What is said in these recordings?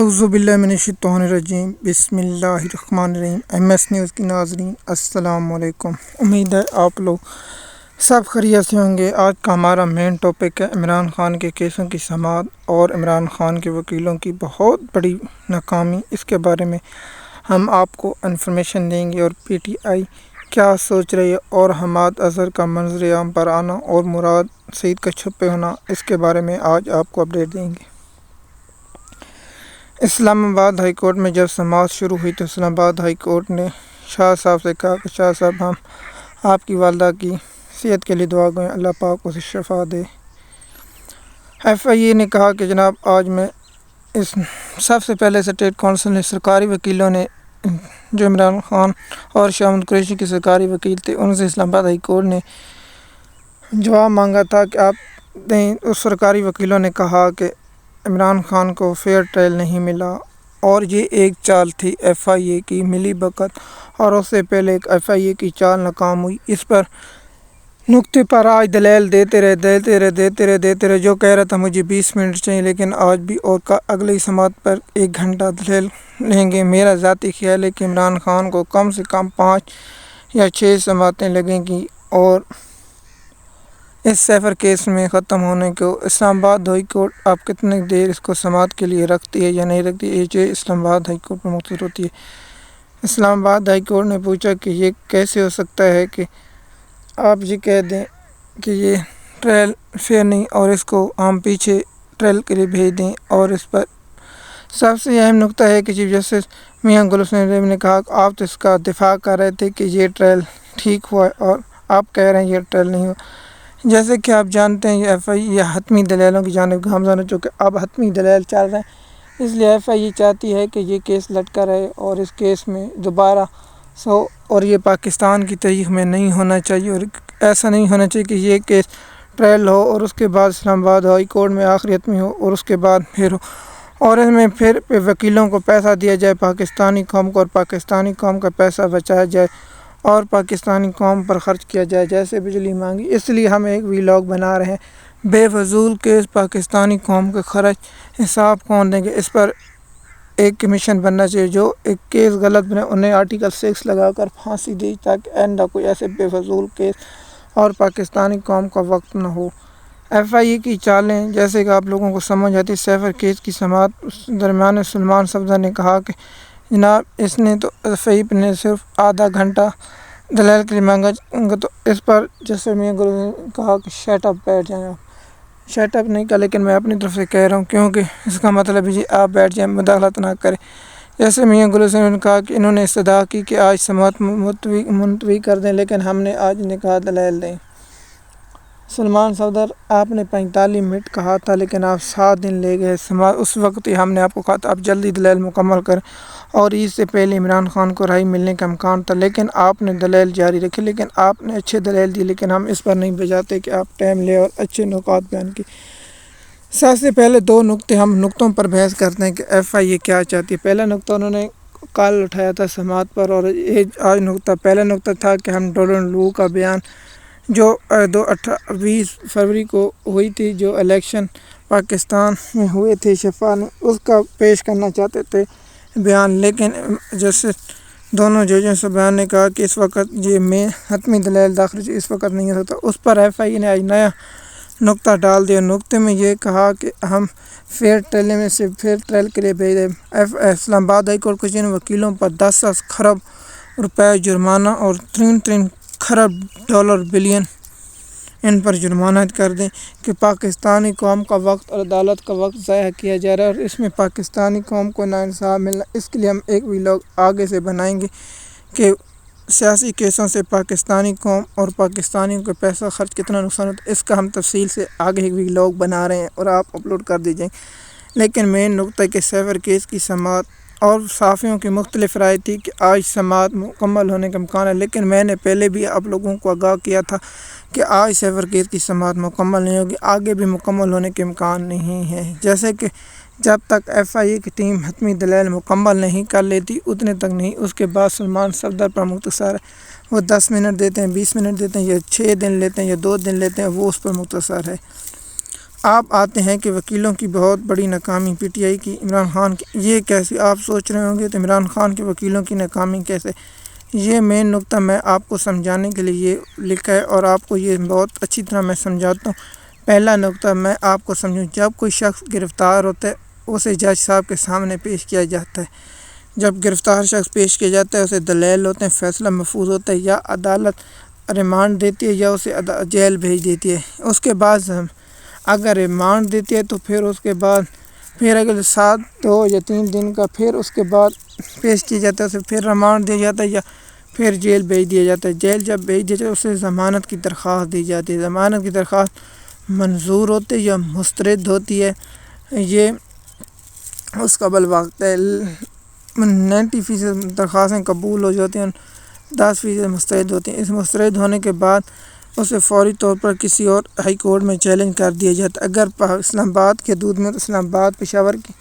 اعوذ باللہ من الشیطان الرجیم، بسم اللہ الرحمن الرحیم۔ ایم ایس نیوز کی ناظرین السلام علیکم۔ امید ہے آپ لوگ سب خیریت سے ہوں گے۔ آج کا ہمارا مین ٹاپک ہے عمران خان کے کیسوں کی سماعت اور عمران خان کے وکیلوں کی بہت بڑی ناکامی۔ اس کے بارے میں ہم آپ کو انفارمیشن دیں گے اور پی ٹی آئی کیا سوچ رہی ہے اور حماد اظہر کا منظر عام پر آنا اور مراد سعید کا چھپے ہونا، اس کے بارے میں آج آپ کو اپڈیٹ دیں گے۔ اسلام آباد ہائی کورٹ میں جب سماعت شروع ہوئی تو اسلام آباد ہائی کورٹ نے شاہ صاحب سے کہا کہ شاہ صاحب، ہم آپ کی والدہ کی صحت کے لیے دعا گوئیں، اللہ پاک اسے شفا دے۔ ایف آئی اے نے کہا کہ جناب، آج میں سب سے پہلے اسٹیٹ کونسل نے سرکاری وکیلوں نے جو عمران خان اور شاہ محمود قریشی کے سرکاری وکیل تھے، ان سے اسلام آباد ہائی کورٹ نے جواب مانگا تھا کہ آپ دیں۔ اس سرکاری وکیلوں نے کہا کہ عمران خان کو فیئر ٹرائل نہیں ملا اور یہ ایک چال تھی ایف آئی اے کی ملی بھگت، اور اس سے پہلے ایک ایف آئی اے کی چال ناکام ہوئی۔ اس پر نقطے پر آج دلائل دیتے رہے۔ جو کہہ رہا تھا مجھے 20 منٹ چاہیے، لیکن آج بھی اور اگلی سماعت پر 1 گھنٹہ دلائل لیں گے۔ میرا ذاتی خیال ہے کہ عمران خان کو کم سے کم 5 یا 6 سماعتیں لگیں گی اور اس سیفر کیس میں ختم ہونے کو۔ اسلام آباد ہائی کورٹ اب کتنی دیر اس کو سماعت کے لیے رکھتی ہے یا نہیں رکھتی، یہ اسلام آباد ہائی کورٹ پر مختصر ہوتی ہے۔ اسلام آباد ہائی کورٹ نے پوچھا کہ یہ کیسے ہو سکتا ہے کہ آپ یہ کہہ دیں کہ یہ ٹرائل فیئر نہیں اور اس کو ہم پیچھے ٹرائل کے لیے بھیج دیں، اور اس پر سب سے اہم نقطہ ہے کہ چیف جسٹس میاں گل حسین ریزوی نے کہا کہ آپ تو اس کا دفاع کر رہے تھے کہ یہ ٹرائل ٹھیک ہوا ہے اور آپ کہہ رہے ہیں یہ ٹرائل نہیں ہوا۔ جیسے کہ آپ جانتے ہیں، یہ ایف آئی اے حتمی دلائلوں کی جانب گامزن ہو چکے، اب حتمی دلائل چل رہے ہیں، اس لیے ایف آئی اے چاہتی ہے کہ یہ کیس لٹکا رہے اور اس کیس میں دوبارہ اور یہ پاکستان کی تاریخ میں نہیں ہونا چاہیے، اور ایسا نہیں ہونا چاہیے کہ یہ کیس ٹرائل ہو اور اس کے بعد اسلام آباد ہائی کورٹ میں آخری حتمی ہو اور اس کے بعد پھر ہو، اور اس میں پھر وکیلوں کو پیسہ دیا جائے پاکستانی قوم کو، اور پاکستانی قوم کا پیسہ بچایا جائے اور پاکستانی قوم پر خرچ کیا جائے جیسے بجلی مانگی۔ اس لیے ہم ایک ویلاگ بنا رہے ہیں، بے فضول کیس پاکستانی قوم کے خرچ حساب کون دیں گے۔ اس پر ایک کمیشن بننا چاہیے، جو ایک کیس غلط بنے انہیں آرٹیکل 6 لگا کر پھانسی دی، تاکہ آئندہ کوئی ایسے بے فضول کیس اور پاکستانی قوم کا وقت نہ ہو۔ ایف آئی اے کی چالیں جیسے کہ آپ لوگوں کو سمجھ آتی، سیفر کیس کی سماعت درمیان سلمان صفدر نے کہا کہ جناب، اس نے تو ایف آئی اے نے صرف آدھا گھنٹہ دلائل کے لیے مانگا، تو اس پر جیسے میں کہا کہ شٹ اپ بیٹھ جائیں۔ آپ شٹ اپ نہیں کہا، لیکن میں اپنی طرف سے کہہ رہا ہوں، کیونکہ اس کا مطلب ہے آپ بیٹھ جائیں، مداخلت نہ کریں۔ جیسے میاں گل حسین نے کہا کہ انہوں نے استدعا کی کہ آج سماعت ملتوی کر دیں، لیکن ہم نے آج انہیں کہا دلائل دیں۔ سلمان صفدر، آپ نے 45 منٹ کہا تھا، لیکن آپ 7 دن لے گئے سماعت۔ اس وقت ہی ہم نے آپ کو کہا تھا آپ جلدی دلائل مکمل کریں اور عید سے پہلے عمران خان کو رہائی ملنے کا امکان تھا، لیکن آپ نے دلائل جاری رکھی، لیکن آپ نے اچھے دلائل دی، لیکن ہم اس پر نہیں بجاتے کہ آپ ٹائم لے اور اچھے نکات بیان کی۔ سب سے پہلے 2 نقطے، ہم نقطوں پر بحث کرتے ہیں کہ ایف آئی اے کیا چاہتی ہے۔ پہلا نقطہ انہوں نے کل اٹھایا تھا سماعت پر، اور آج پہلا نقطہ تھا کہ ہم ڈونلڈ لو کا بیان جو 20 فروری کو ہوئی تھی، جو الیکشن پاکستان میں ہوئے تھے شفاف، اس کا پیش کرنا چاہتے تھے بیان، لیکن جیسے دونوں ججوں سے بیان نے کہا کہ اس وقت یہ میں حتمی دلائل داخل اس وقت نہیں ہو سکتا۔ اس پر ایف آئی اے نے آج نیا نقطہ ڈال دیا۔ نقطے میں یہ کہا کہ ہم فیئر ٹرائل میں سے فیئر ٹرائل کے لیے بھیج دیں۔ اسلام آباد ہائی کورٹ کے جن وکیلوں پر 10 کروڑ روپے جرمانہ اور 3 کروڑ بلین ان پر جرمانہ کر دیں کہ پاکستانی قوم کا وقت اور عدالت کا وقت ضائع کیا جا رہا ہے، اور اس میں پاکستانی قوم کو ناانصاف ملنا۔ اس کے لیے ہم ایک ویلاگ آگے سے بنائیں گے کہ سیاسی کیسوں سے پاکستانی قوم اور پاکستانیوں کو پیسہ خرچ کتنا نقصان ہوتا ہے، اس کا ہم تفصیل سے آگے ایک ویلاگ بنا رہے ہیں اور آپ اپلوڈ کر دیجئے۔ لیکن مین نقطہ کہ سیفر کیس کی سماعت، اور صحافیوں کی مختلف رائے تھی کہ آج سماعت مکمل ہونے کا امکان ہے، لیکن میں نے پہلے بھی آپ لوگوں کو آگاہ کیا تھا کہ آج سیفر کیس کی سماعت مکمل نہیں ہوگی، آگے بھی مکمل ہونے کے امکان نہیں ہے۔ جیسے کہ جب تک ایف آئی اے کی ٹیم حتمی دلائل مکمل نہیں کر لیتی اتنے تک نہیں۔ اس کے بعد سلمان صفدر پر مختصر ہے، وہ 10 منٹ دیتے ہیں، 20 منٹ دیتے ہیں، یا 6 دن لیتے ہیں یا 2 دن لیتے ہیں، وہ اس پر مختصر ہے۔ آپ آتے ہیں کہ وکیلوں کی بہت بڑی ناکامی پی ٹی آئی کی عمران خان کی، یہ کیسے؟ آپ سوچ رہے ہوں گے تو عمران خان کے وکیلوں کی ناکامی کیسے؟ یہ مین نقطہ میں آپ کو سمجھانے کے لیے یہ لکھا ہے اور آپ کو یہ بہت اچھی طرح میں سمجھاتا ہوں۔ پہلا نقطہ میں آپ کو سمجھوں، جب کوئی شخص گرفتار ہوتا ہے اسے جج صاحب کے سامنے پیش کیا جاتا ہے۔ جب گرفتار شخص پیش کیا جاتا ہے اسے دلائل ہوتے ہیں، فیصلہ محفوظ ہوتا ہے، یا عدالت ریمانڈ دیتی ہے یا اسے جیل بھیج دیتی ہے۔ اس کے بعد اگر ریمانڈ دیتی ہے تو پھر اس کے بعد پھر اگر 7 2 یا 3 دن کا پھر اس کے بعد پیش کیا جاتا ہے، اسے پھر ریمانڈ دیا جاتا ہے یا پھر جیل بھیج دیا جاتا ہے۔ جیل جب بھیج دیا جاتا ہے اسے ضمانت کی درخواست دی جاتی ہے۔ ضمانت کی درخواست منظور ہوتی ہے یا مسترد ہوتی ہے، یہ اس قبل وقت ہے۔ 90% درخواستیں قبول ہو جاتی ہیں، 10% مسترد ہوتی ہیں۔ اس مسترد ہونے کے بعد اسے فوری طور پر کسی اور ہائی کورٹ میں چیلنج کر دیا جاتا ہے۔ اگر اسلام آباد کی حدود میں تو اسلام آباد، پشاور کی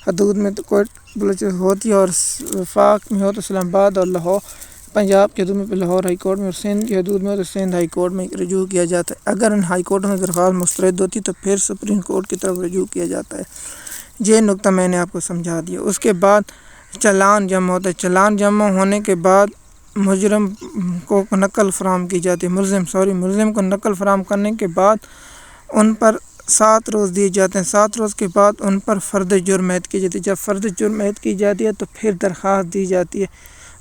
حدود میں تو کوئی بلوچستان ہوتی ہے، اور وفاق میں ہو تو اسلام آباد اور لاہور، پنجاب کی حدود میں لاہور ہائی کورٹ میں، اور سندھ کی حدود میں تو سندھ ہائی کورٹ میں رجوع کیا جاتا ہے۔ اگر ان ہائی کورٹ میں درخواست مسترد ہوتی تو پھر سپریم کورٹ کی طرف رجوع کیا جاتا ہے۔ یہ نقطہ میں نے آپ کو سمجھا دیا۔ اس کے بعد چالان جمع ہوتا ہے۔ چالان جمع ہونے کے بعد مجرم کو نقل فراہم کی جاتی ہے، ملزم کو نقل فراہم کرنے کے بعد ان پر 7 روز دیے جاتے ہیں۔ 7 روز کے بعد ان پر فرد جرم عائد کی جاتی ہے۔ جب فرد جرم عائد کی جاتی ہے تو پھر درخواست دی جاتی ہے۔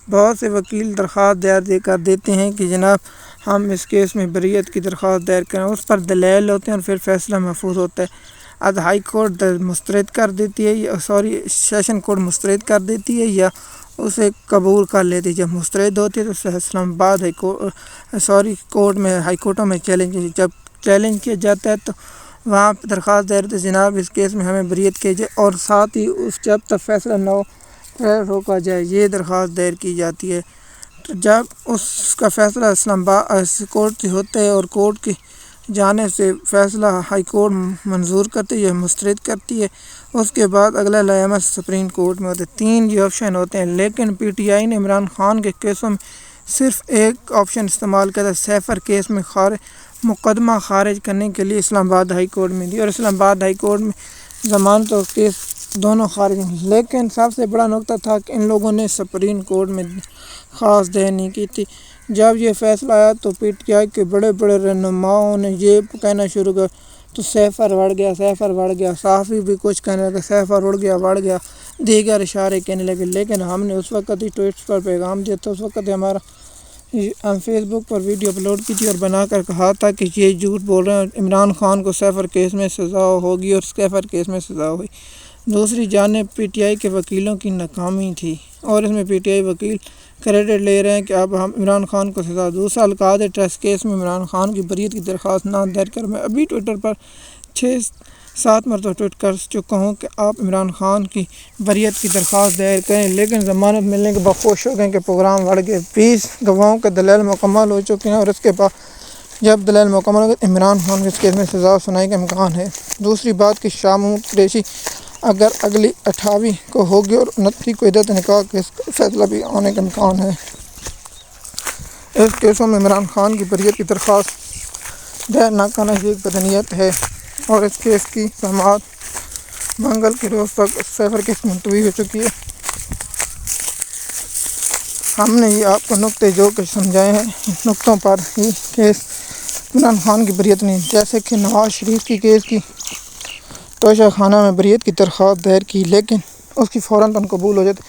بہت سے وکیل درخواست دائر کر دیتے ہیں کہ جناب ہم اس کیس میں بریت کی درخواست دائر کریں، اس پر دلائل ہوتے ہیں اور پھر فیصلہ محفوظ ہوتا ہے۔ اب ہائی کورٹ مسترد کر دیتی ہے، سیشن کورٹ مسترد کر دیتی ہے یا اسے قبول کر لیتی ہے۔ جب مسترد ہوتی ہے تو اسلام آباد کورٹ میں، ہائی کورٹوں میں جب چیلنج کیا جاتا ہے تو وہاں پہ درخواست دائر ہوتی ہے جناب اس کیس میں ہمیں بریت کی جائے، اور ساتھ ہی جب تک فیصلہ نہ ہو روکا جائے، یہ درخواست دائر کی جاتی ہے۔ تو جب اس کا فیصلہ اسلام آباد کورٹ سے ہوتا ہے اور کورٹ کی جانب سے فیصلہ ہائی کورٹ منظور کرتی ہے یا مسترد کرتی ہے، اس کے بعد اگلا لائحہ سپریم کورٹ میں ہوتے ہیں۔ 3 یہ آپشن ہوتے ہیں، لیکن پی ٹی آئی نے عمران خان کے کیسوں میں صرف ایک آپشن استعمال کیا تھا، سیفر کیس میں مقدمہ خارج کرنے کے لیے اسلام آباد ہائی کورٹ میں دی، اور اسلام آباد ہائی کورٹ میں ضمانت اور کیس دونوں خارج ہیں۔ لیکن سب سے بڑا نقطہ تھا کہ ان لوگوں نے سپریم کورٹ میں خاص دیر نہیں کی تھی۔ جب یہ فیصلہ آیا تو پی ٹی آئی کے بڑے بڑے رہنماؤں نے یہ کہنا شروع کر تو سیفر بڑھ گیا، صحافی بھی کچھ کہنے لگے سیفر اڑ گیا، دیگر اشارے کہنے لگے۔ لیکن ہم نے اس وقت ہی ٹویٹس پر پیغام دیا تھا، اس وقت ہم فیس بک پر ویڈیو اپلوڈ کی تھی اور بنا کر کہا تھا کہ یہ جھوٹ بول رہے ہیں، عمران خان کو سیفر کیس میں سزا ہوگی اور سیفر کیس میں سزا ہوئی۔ دوسری جانب پی ٹی آئی کے وکیلوں کی ناکامی تھی، اور اس میں پی ٹی آئی وکیل کریڈٹ لے رہے ہیں کہ اب ہم عمران خان کو سزا۔ دوسرا القاعدہ ٹرسٹ کیس میں عمران خان کی بریت کی درخواست نہ دائر کر میں ابھی ٹویٹر پر 6-7 مرتبہ ٹویٹ کر چکا ہوں کہ آپ عمران خان کی بریت کی درخواست دائر کریں، لیکن ضمانت ملنے کے بعد خوش ہو گئے کہ پروگرام بڑھ گئے۔ 20 گواہوں کے دلائل مکمل ہو چکے ہیں، اور اس کے بعد جب دلائل مکمل ہو گئے عمران خان کو اس کیس میں سزا سنائی کا امکان ہے۔ دوسری بات کہ شاہ محمود قریشی اگر اگلی 28 کو ہوگی اور 29 کو عدت نکاح کیس کا فیصلہ بھی آنے کا امکان ہے۔ اس کیسوں میں عمران خان کی بریت کی درخواست دائر نہ کرنا ایک بدنیت ہے، اور اس کیس کی سماعت منگل کے روز تک سیفر کیس ملتوی ہو چکی ہے۔ ہم نے یہ آپ کو نقطے جو کہ سمجھائے ہیں، نقطوں پر ہی کیس عمران خان کی بریت نہیں، جیسے کہ نواز شریف کی کیس کی توشہ خانہ میں بریت کی درخواست دائر کی، لیکن اس کی فوراً قبول ہو جاتی،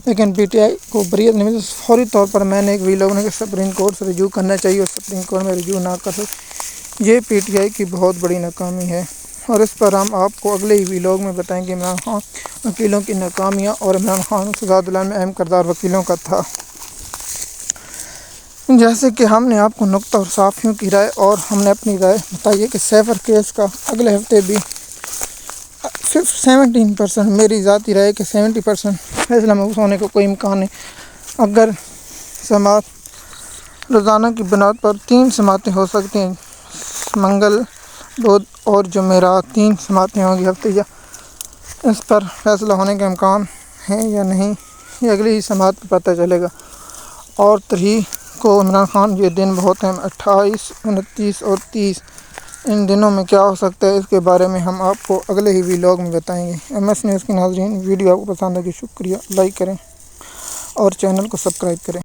لیکن پی ٹی آئی کو بریت نہیں ملی۔ فوری طور پر میں نے ایک ویلاگ نے کہ سپریم کورٹ سے رجوع کرنا چاہیے، اور سپریم کورٹ میں رجوع نہ کر سکے۔ یہ پی ٹی آئی کی بہت بڑی ناکامی ہے، اور اس پر ہم آپ کو اگلے ہی ویلاگ میں بتائیں گے عمران خان وکیلوں کی ناکامیاں اور عمران خان سزا دلانے میں اہم کردار وکیلوں کا تھا۔ جیسے کہ ہم نے آپ کو نقطہ اور صحافیوں کی رائے اور ہم نے اپنی رائے بتائی ہے کہ سیفر کیس کا اگلے ہفتے بھی صرف 17%، میری ذاتی رائے کہ 70% فیصلہ محفوظ ہونے کا کوئی امکان نہیں۔ اگر سماعت روزانہ کی بنیاد پر 3 سماعتیں ہو سکتی ہیں، منگل، بدھ اور جمعرات 3 سماعتیں ہوں گی ہفتے، یا اس پر فیصلہ ہونے کا امکان ہے یا نہیں، یہ اگلی ہی سماعت پہ پتہ چلے گا۔ اور 3 کو عمران خان یہ دن بہت ہیں، 28، 29 اور 30 ان دنوں میں کیا ہو سکتا ہے، اس کے بارے میں ہم آپ کو اگلے ہی ویلاگ میں بتائیں گے۔ ایم ایس نیوز کے ناظرین، ویڈیو آپ کو پسند ہے کہ شکریہ، لائک کریں اور چینل کو سبسکرائب کریں۔